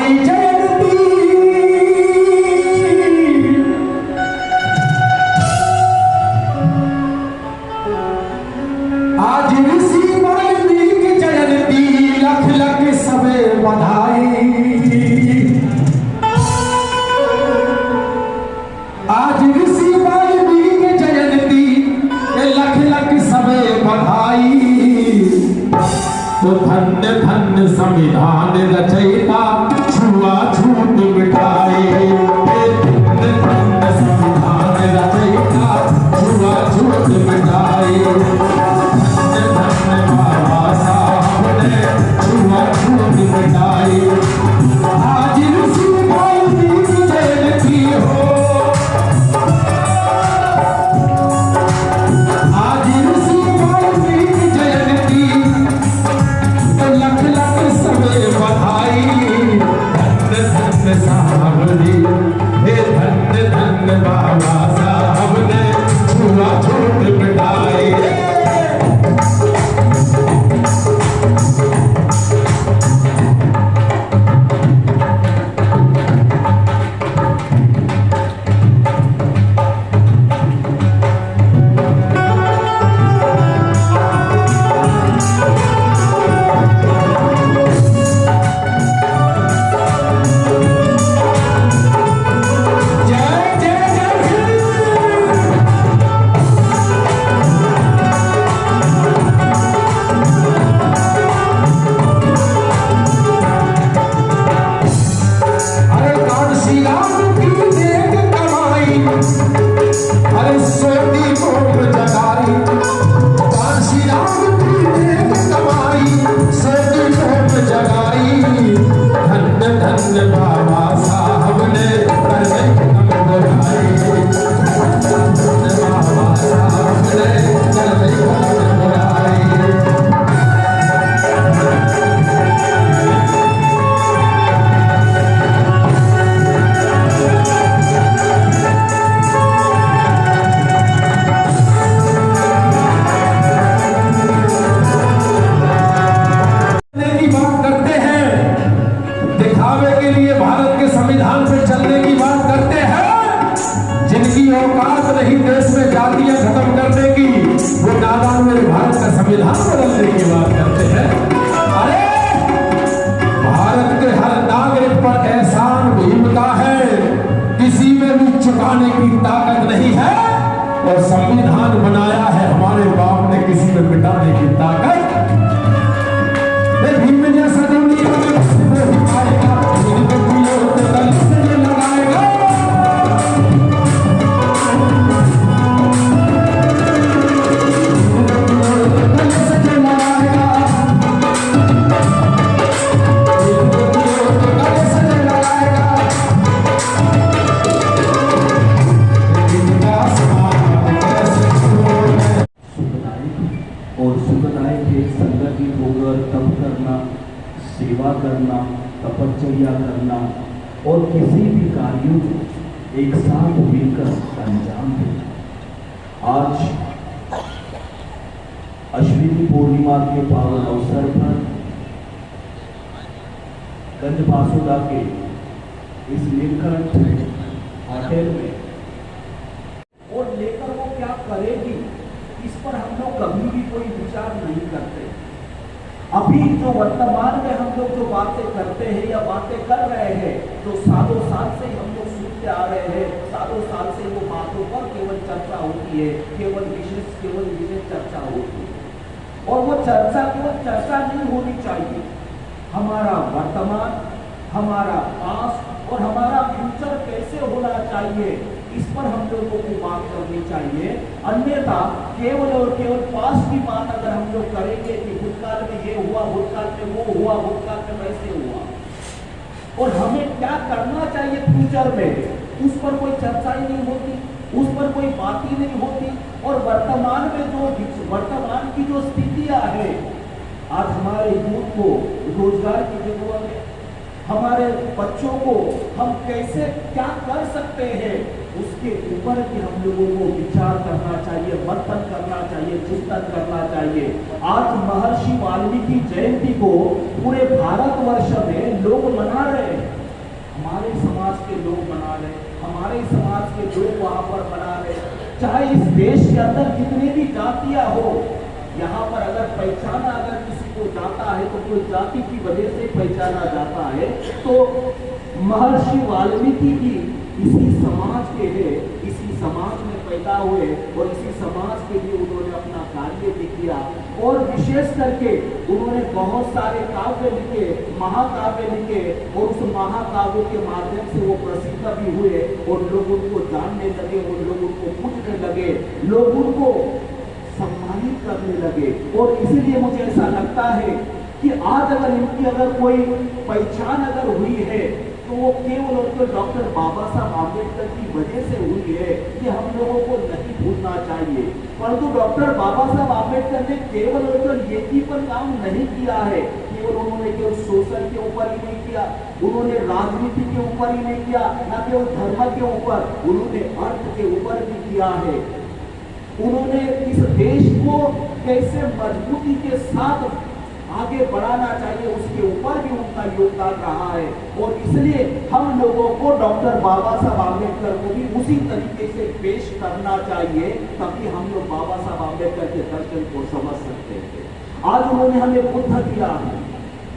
आई जयंती आज ऋषि वाल्मीकि जयंती लख लख सबे बधाई। आज ऋषि वाल्मीकि जयंती लख लख सबे बधाई। तो धन्य धन्य संविधान रचयिता छुआछूत मिटाए। धन्य धन्य संविधान रचयिता छुआछूत मिटाए। धन्य धन्य बाबा साहब ने छुआछूत मिटाए। आज ऋषि वाल्मीकि जयंती हो, आज ऋषि वाल्मीकि जयंती लख लख सबे बधाई। धन्य धन्य साहब ने, हे धन्य धन्य बाबा साहब ने छुआछूत मिटाए। संविधान बदलने की बात करते हैं। अरे भारत के हर नागरिक पर एहसान भीमता है, किसी में भी चुकाने की ताकत नहीं है। और संविधान बनाया है हमारे बाप ने, किसी में मिटाने की ताकत भीम जैसा जो नहीं आएगा लगाएगा। सेवा करना, तपश्चर्या करना और किसी भी कार्यों को एक साथ मिलकर अंजाम देना। आज अश्विनी पूर्णिमा के पावन अवसर पर गंजबासुदा के इस नीलकंठ होटल में और लेकर वो क्या करेगी इस पर हम लोग कभी भी कोई विचार नहीं करते। अभी जो वर्तमान में हम लोग जो बातें करते हैं या बातें कर रहे हैं, जो सालों साल से हम लोग सुनते आ रहे हैं, सालों साल से वो बातों पर केवल चर्चा होती है, केवल विशेष चर्चा होती है। और वो चर्चा केवल चर्चा नहीं होनी चाहिए। हमारा वर्तमान, हमारा पास्ट और हमारा फ्यूचर कैसे होना चाहिए, इस पर हम लोगों को बात करनी चाहिए। अन्यथा केवल और केवल पास्ट की बात अगर हम लोग करेंगे कि भूतकाल में ये हुआ, भूतकाल में वो हुआ, भूतकाल में वैसे हुआ, और हमें क्या करना चाहिए फ्यूचर में, उस पर कोई चर्चा ही नहीं होती, उस पर कोई बात ही नहीं होती। और वर्तमान में जो वर्तमान की जो स्थितियां है, आज हमारे यूथ को रोजगार की जरूरत है, हमारे बच्चों को हम कैसे क्या कर सकते हैं, उसके ऊपर भी हम लोगों को विचार करना चाहिए, मंथन करना चाहिए, चिंतन करना चाहिए। आज महर्षि वाल्मीकि जयंती को पूरे भारतवर्ष में लोग मना रहे हैं। हमारे समाज के लोग बना रहे, हमारे समाज के लोग वहां पर बना रहे। चाहे इस देश के अंदर जितनी भी जातियां हो, यहाँ पर अगर पहचाना अगर किसी को जाता है तो कोई जाति की वजह से पहचाना जाता है। तो महर्षि वाल्मीकि भी इसी समाज के हैं, इसी समाज में पैदा हुए और इसी समाज के लिए उन्होंने अपना कार्य भी किया। और विशेष करके उन्होंने बहुत सारे काव्य लिखे, महाकाव्य लिखे, और उस महाकाव्य के माध्यम से वो प्रसिद्ध भी हुए और लोग उनको जानने लगे, और लोग उनको पूजने लगे, लोग उनको सम्मानित करने लगे। और इसीलिए मुझे ऐसा लगता है कि आज अगर इनकी अगर कोई पहचान अगर हुई है तो वो केवल और केवल डॉक्टर बाबा साहब आम्बेडकर की वजह से हुई है। ये हम लोगों को नहीं भूलना चाहिए। परंतु डॉक्टर बाबा साहब आम्बेडकर ने केवल और केवल ये ही पर काम नहीं किया है, केवल उन्होंने केवल सोशल के ऊपर ही नहीं किया, उन्होंने राजनीति के ऊपर ही नहीं किया, न केवल धर्म के ऊपर, उन्होंने अर्थ के ऊपर भी किया है। उन्होंने इस देश को कैसे मजबूती के साथ आगे बढ़ाना चाहिए उसके ऊपर भी उनका योगदान रहा है। और इसलिए हम लोगों को डॉक्टर बाबा साहब आम्बेडकर को भी उसी तरीके से पेश करना चाहिए, तभी हम लोग बाबा साहब आम्बेडकर के दर्शन को समझ सकते हैं। आज उन्होंने हमें बुद्ध दिया है,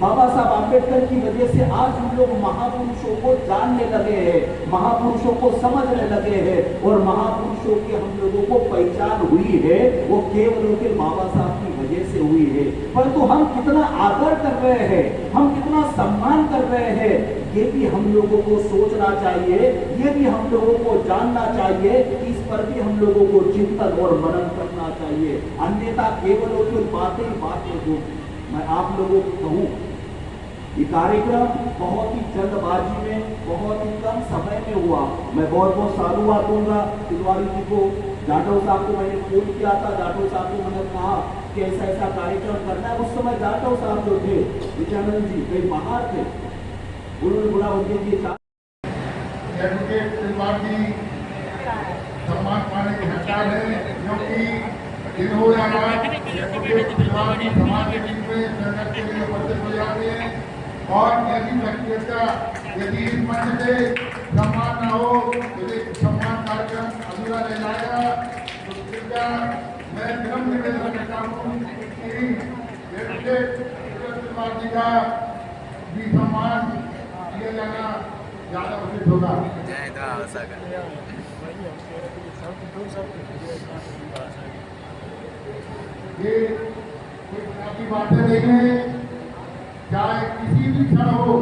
बाबा साहब आम्बेडकर की वजह से आज हम लोग महापुरुषों को जानने लगे हैं, महापुरुषों को समझने लगे हैं, और महापुरुषों की हम लोगों को पहचान हुई है वो केवल उनके बाबा साहब की वजह से हुई है। परंतु हम कितना आदर कर रहे हैं, हम कितना सम्मान कर रहे हैं, ये भी हम लोगों को सोचना चाहिए, ये भी हम लोगों को जानना चाहिए, इस पर भी हम लोगों को चिंतन और मनन करना चाहिए। अन्यथा केवल और केवल बातें हो। मैं आप लोगों को कहूँ, ये कार्यक्रम बहुत ही जल्दबाजी में, बहुत ही कम समय में हुआ। मैं बहुत बहुत साधुवाद दूंगा तिवारी जी को, जाटव साहब को मैंने फोन किया था, जाटव साहब को मैंने कहा कि ऐसा ऐसा कार्यक्रम करना है। उस समय जाटव साहब जो थे विजयानंद जी कहीं बाहर थे, उन्होंने बोला उनके लिए एडवोकेट तिवारी सम्मान पाने की हकदार है, क्योंकि इन्होंने समाज के बीच में संघर्ष के लिए उपस्थित हो जाते हैं। और यदि व्यक्तिगत का यदि इस मंच से सम्मान न हो तो एक सम्मान कार्यक्रम अधूरा रह जाएगा। तो कृपया मैं विनम्र निवेदन करता हूँ कि तिवारी का भी सम्मान किया जाना ज्यादा उचित होगा। ये कोई काफी बातें देखें, चाहे किसी भी क्षण हो,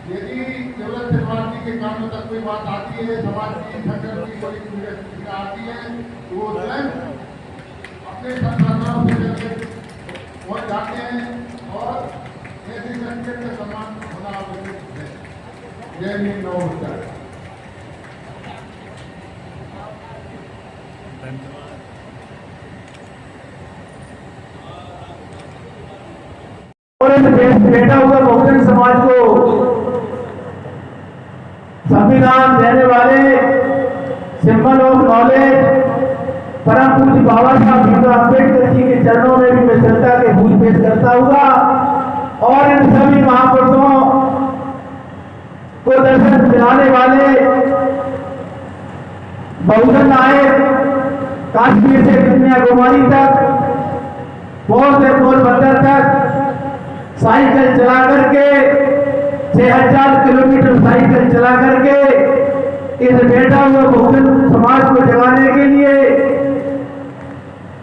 यदि केवल तिवारी के कानों तक कोई बात आती है, समाज की संगठन की कोई आती है, तो वो स्वयं अपने संसाधनों से चलकर पहुंच जाते हैं और ऐसी संगठन का सम्मान होना आवश्यक है। जय हिंद, नमस्कार। बैठा हुआ बहुजन समाज को संविधान देने वाले सिंबल ऑफ नॉलेज परम पूज्य बाबा साहब भीमराव अम्बेडकर जी के चरणों में भी मैं श्रद्धा के फूल पेश करता हुआ और इन सभी महापुरुषों को दर्शन दिलाने वाले बहुजन नायक काश्मीर से कन्याकुमारी तक, पोल से पोरबंदर तक साइकिल चला करके 6000 किलोमीटर साइकिल चला करके इस बैठा हुआ बहुजन समाज को जगाने के लिए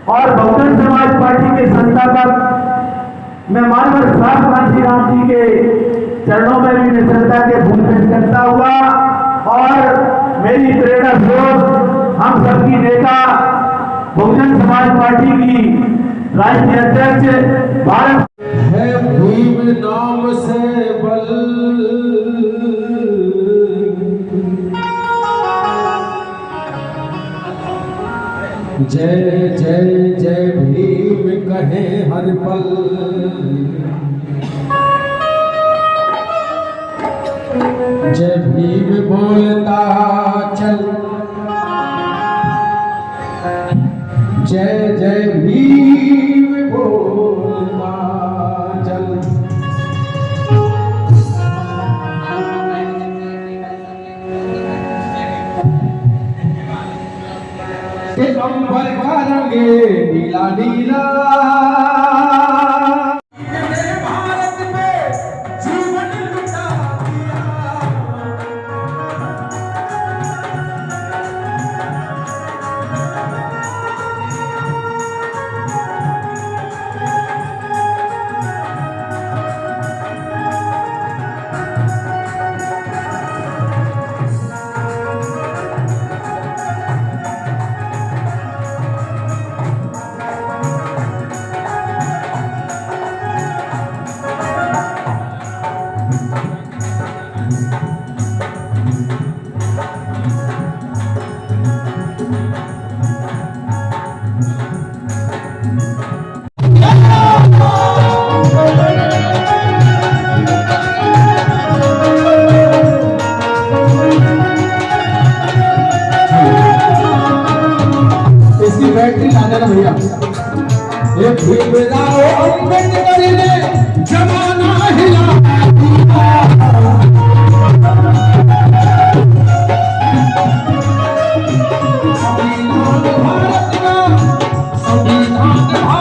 और बहुजन समाज पार्टी के संस्थापक मैं मानवर साहब कांची राम जी के चरणों में भी मैं श्रद्धा के फूल पेश करता हुआ और मेरी प्रेरणा स्रोत हम सबकी नेता बहुजन समाज पार्टी की राष्ट्रीय अध्यक्ष भारत है भीम नाम से बल, जय जय जय भीम कहे हर पल। जय भीम बोलता चल, जय जय भीम बोलता चल। अंबर का रंग नीला नीला, मेरे भारत में जीवन लुटा दिया। इसकी बैटरी लाने ना भैया, ये भीमराव अम्बेडकर ने जमाना हिला दिया। संविधान भारत का, संविधान भारत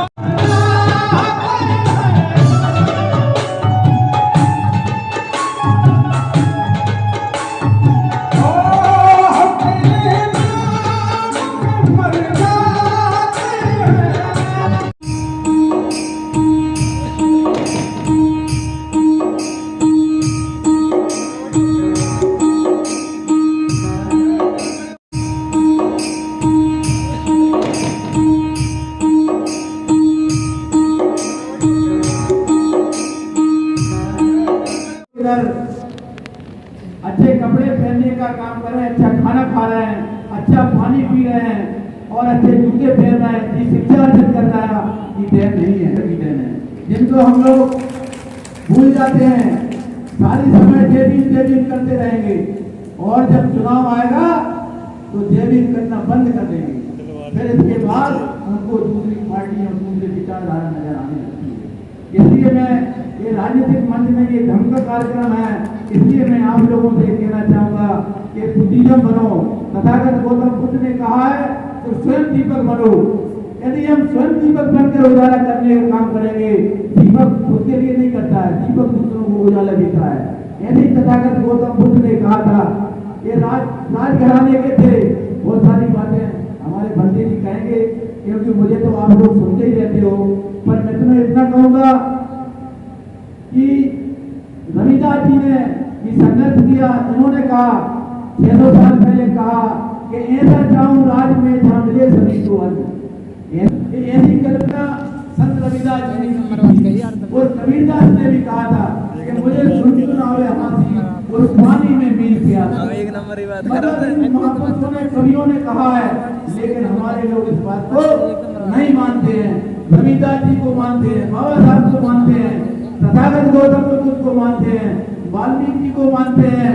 अच्छे कपड़े पहनने का काम कर रहे हैं, अच्छा खाना खा रहे हैं, अच्छा पानी पी रहे हैं और अच्छे जूते पहन रहे हैं, जी शिक्षा अर्जित कर रहा है, ये देन नहीं है, ये देन है जिनको हम लोग भूल जाते हैं। सारी समय जेबिंग करते रहेंगे और जब चुनाव आएगा तो जेबिंग करना बंद कर देंगे। फिर इसके बाद उनको दूसरी पार्टी और दूसरी विचारधारा नजर आने लगती है। इसलिए मैं ये राजनीतिक मंच में ये धर्म का कार्यक्रम है, इसलिए मैं आप लोगों से कहना चाहूंगा कि बुद्धिज्म बनो। तथागत गौतम बुद्ध ने कहा है तो स्वयं दीपक बनो। यदि हम स्वयं दीपक बनकर उजाला करने का काम करेंगे, दीपक खुद के लिए नहीं करता है, दीपक दूसरों को उजाला देता है। यदि तथागत गौतम बुद्ध ने कहा था, ये राजघराने के थे, बहुत सारी बातें हमारे बंदे जी कहेंगे क्योंकि मुझे तो आप लोग सुनते ही रहते हो, पर मैं तुम्हें इतना कहूंगा कि रविदास जी ने संघर्ष किया। उन्होंने कहा 600 साल पहले कहा कि ऐसा चाहूं राज में जहां मिले सभी को अन्न। ऐसी कल्पना संत रविदास जी ने, और कबीरदास ने भी कहा था कि मुझे सुन आवे हाथी और पानी में मील प्यासा। एक नंबर ही बात मतलब महापुरुषों ने, कवियों ने कहा है, लेकिन हमारे लोग इस बात को नहीं मानते हैं। रविदास जी को मानते हैं, बाबा साहब को मानते हैं, तथागत गौतम बुद्ध को मानते हैं, वाल्मीकि को मानते हैं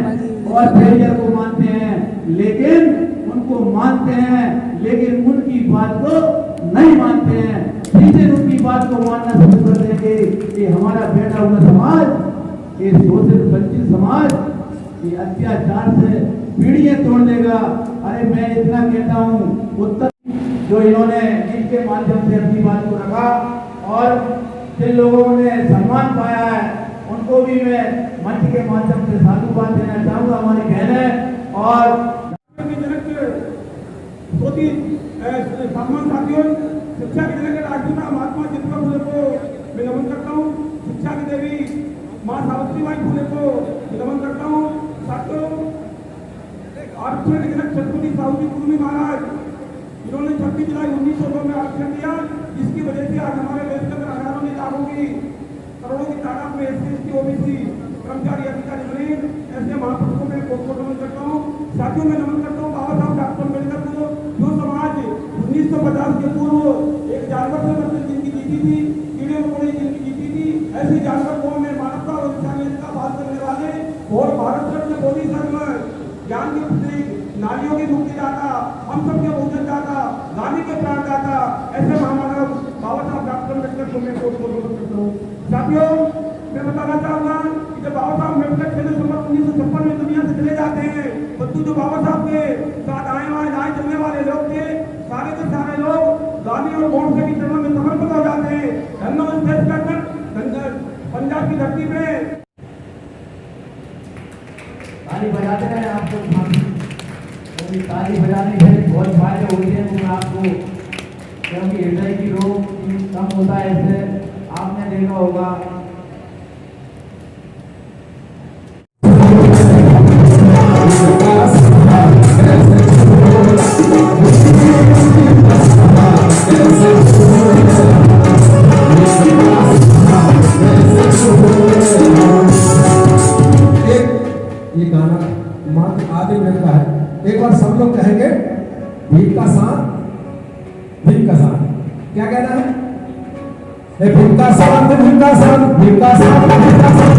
और पेरियर को मानते हैं, लेकिन उनको मानते हैं लेकिन उनकी बात को नहीं मानते हैं। जिस उनकी बात को मानना शुरू कर देंगे कि हमारा बैठा हुआ समाज, ये शोषित वंचित समाज, ये अत्याचार से पीढ़ियां तोड़ देगा। अरे मैं इतना कहता हूँ, उत्तर जो इन्होंने जिनके माध्यम से अपनी बात को रखा और जिन लोगों ने सम्मान पाया है, उनको भी मैं मंच के माध्यम से साधुवाद देना चाहूंगा। हमारी बहनें और सम्मान साथियों, शिक्षा के जनक राजपिता महात्मा ज्योतिबा फुले को मैं नमन करता हूँ। शिक्षा की देवी माँ सावित्रीबाई फुले को नमन करता हूँ। साथियों, आरक्षण के जनक छत्रपति साहू जी कुर्मी महाराज, इन्होंने 26 जुलाई 1902 में आरक्षण दिया, जिसकी वजह से आज हमारे देश के अंदर हजारों लाखों की, करोड़ों की तादाद में SC OBC कर्मचारी अधिकारी बने। ऐसे महापुरुषों में बहुत नमन करता हूँ। साथियों, मैं नमन करता हूँ बाबा साहब डॉक्टर अम्बेडकर को, जो समाज 1950 के पूर्व एक जानवर से मतलब जिंदगी जीती थी, कीड़े मकोड़े जिंदगी जीती थी, ऐसे जानवर को में मानवता और इंसानियत का बात करने वाले और भारत रत्न मोदी सर ज्ञान के प्रतीक, नारियों की मुक्ति दाता, हम सबके भोजन दाता, गांधी के प्राण दाता, ऐसे महामानव बाबा साहब डॉक्टर अम्बेडकर को मैं बहुत नमन करता हूँ। साथियों, मैं बताना चाहूंगा कि जब बाबा साहब अम्बेडकर 6 दिसंबर 1956 में दुनिया से चले जाते हैं, तो जो बाबा साहब के साथ आए चलने वाले लोग थे, सारे के सारे लोग गांधी और गोडसे के चरणों में समर्पित हो जाते हैं। धन्यवाद पेश कर पंजाब की धरती पे ताली बजाते रहे। आपको क्योंकि ताली बजाने से बहुत फायदे होते हैं तो आपको, क्योंकि हृदय की रोग कम होता है, इससे आपने देखा होगा। ये गाना मात्र आधे मिनट का है। एक बार सब लोग कहेंगे भीम का साथ, भीम का साथ। क्या कहना है? भीम का साथ, भीम का साथ, भीम का साथ, भीम का साथ।